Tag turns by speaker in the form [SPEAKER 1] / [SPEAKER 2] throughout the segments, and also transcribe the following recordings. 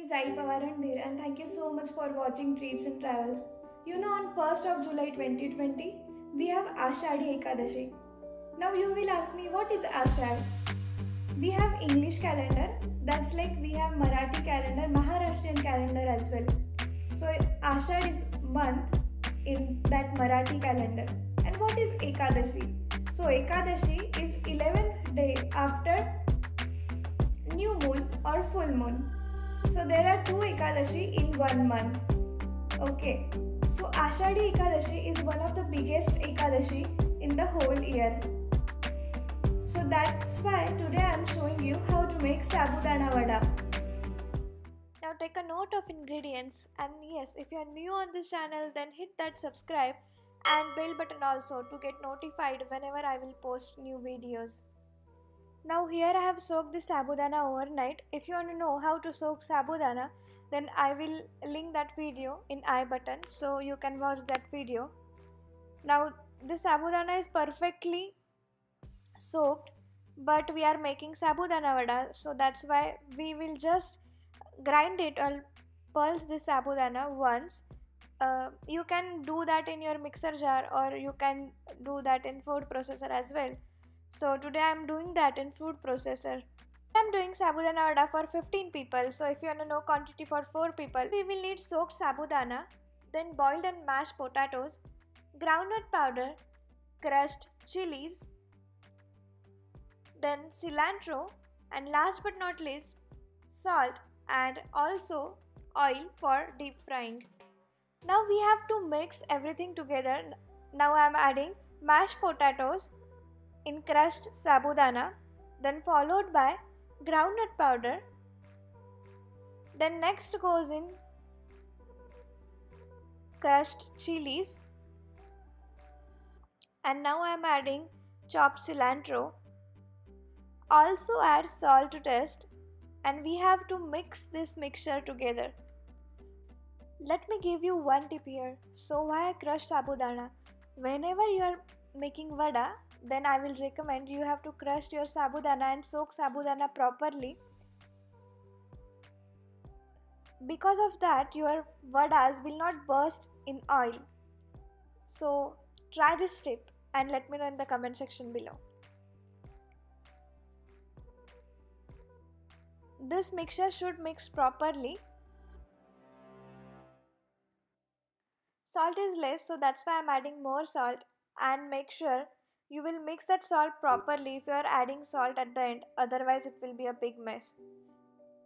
[SPEAKER 1] Sai Pavarandhir and thank you so much for watching Treats and Travels. You know, on 1st of July 2020, we have Ashadhi Ekadashi. Now you will ask me, what is Ashadh? We have English calendar, that's like we have Marathi calendar, Maharashtrian calendar as well. So Ashadh is month in that Marathi calendar. And what is Ekadashi? So Ekadashi is 11th day after new moon or full moon. So there are two Ekadashi in 1 month. Okay. So Ashadhi Ekadashi is one of the biggest Ekadashi in the whole year. So that's why today I am showing you how to make Sabudana Vada. Now take a note of ingredients, and yes, if you are new on this channel, then hit that subscribe and bell button also to get notified whenever I will post new videos. Now here I have soaked the sabudana overnight. If you want to know how to soak sabudana, then I will link that video in I button so you can watch that video. Now this sabudana is perfectly soaked, but we are making sabudana vada, so that's why we will just grind it or pulse this sabudana once. You can do that in your mixer jar or you can do that in food processor as well. So today I am doing that in food processor. I am doing sabudana vada for 15 people. So if you want to know quantity for 4 people, we will need soaked sabudana, then boiled and mashed potatoes, groundnut powder, crushed chilies, then cilantro, and last but not least, salt and also oil for deep frying. Now we have to mix everything together. Now I am adding mashed potatoes in crushed sabudana, then followed by groundnut powder. Then next goes in crushed chilies, and now I am adding chopped cilantro. Also add salt to taste, and we have to mix this mixture together. Let me give you one tip here. So why crushed sabudana? Whenever you are making vada, then I will recommend you have to crush your sabudana and soak sabudana properly. Because of that, your vadas will not burst in oil. So try this tip and let me know in the comment section below. This mixture should mix properly. Salt is less, so that's why I'm adding more salt, and make sure you will mix that salt properly if you are adding salt at the end, otherwise it will be a big mess.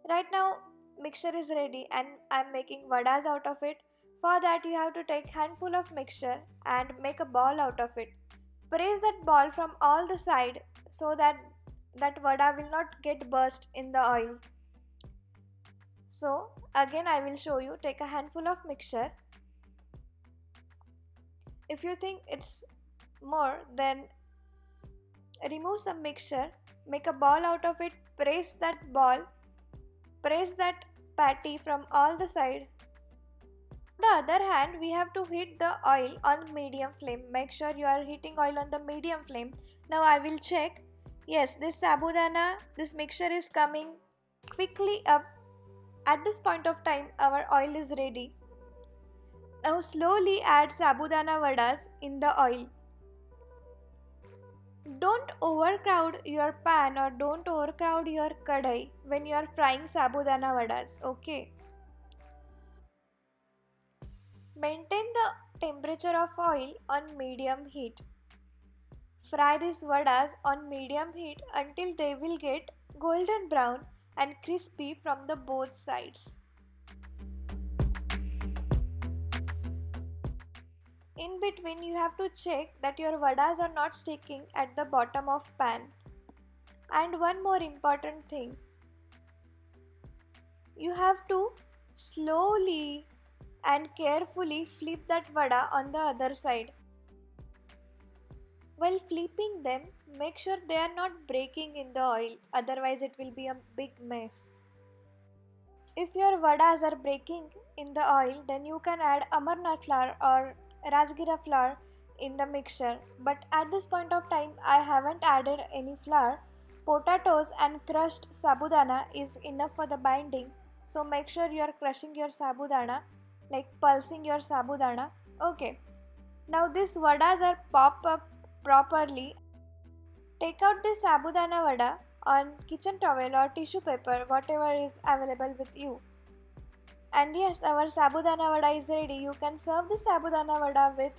[SPEAKER 1] Right now mixture is ready and I'm making vadas out of it. For that you have to take handful of mixture and make a ball out of it. Press that ball from all the side so that vada will not get burst in the oil. So again I will show you. Take a handful of mixture. If you think it's more, then remove some mixture, make a ball out of it, press that patty from all the side. On the other hand, we have to heat the oil on medium flame. Make sure you are heating oil on the medium flame. Now I will check. Yes, this sabudana, this mixture is coming quickly up. At this point of time, our oil is ready. Now slowly add sabudana vadas in the oil. Don't overcrowd your pan or don't overcrowd your kadai when you are frying sabudana vadas, okay? Maintain the temperature of oil on medium heat. Fry these vadas on medium heat until they will get golden brown and crispy from the both sides. In between, you have to check that your vadas are not sticking at the bottom of pan. And one more important thing, you have to slowly and carefully flip that vada on the other side. While flipping them, make sure they are not breaking in the oil, otherwise it will be a big mess. If your vadas are breaking in the oil, then you can add amarnath flour or Rajgira flour in the mixture, but at this point of time I haven't added any flour. Potatoes and crushed sabudana is enough for the binding,
[SPEAKER 2] So make sure you are crushing your sabudana, like pulsing your sabudana. Okay. Now these vadas are popped up properly. Take out this sabudana vada on kitchen towel or tissue paper, whatever is available with you. And yes, our sabudana vada is ready. You can serve the sabudana vada with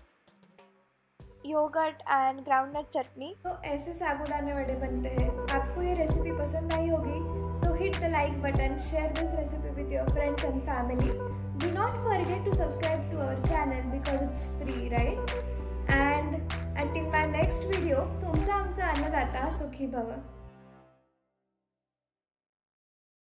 [SPEAKER 2] yogurt and groundnut chutney.
[SPEAKER 1] तो ऐसे साबूदाने वड़े बनते हैं. आपको ये recipe पसंद आई होगी तो hit the like button, share this recipe with your friends and family. Do not forget to subscribe to our channel because it's free, right? And until my next video, तुमचा आमचा अन्नदाता सुखी भव.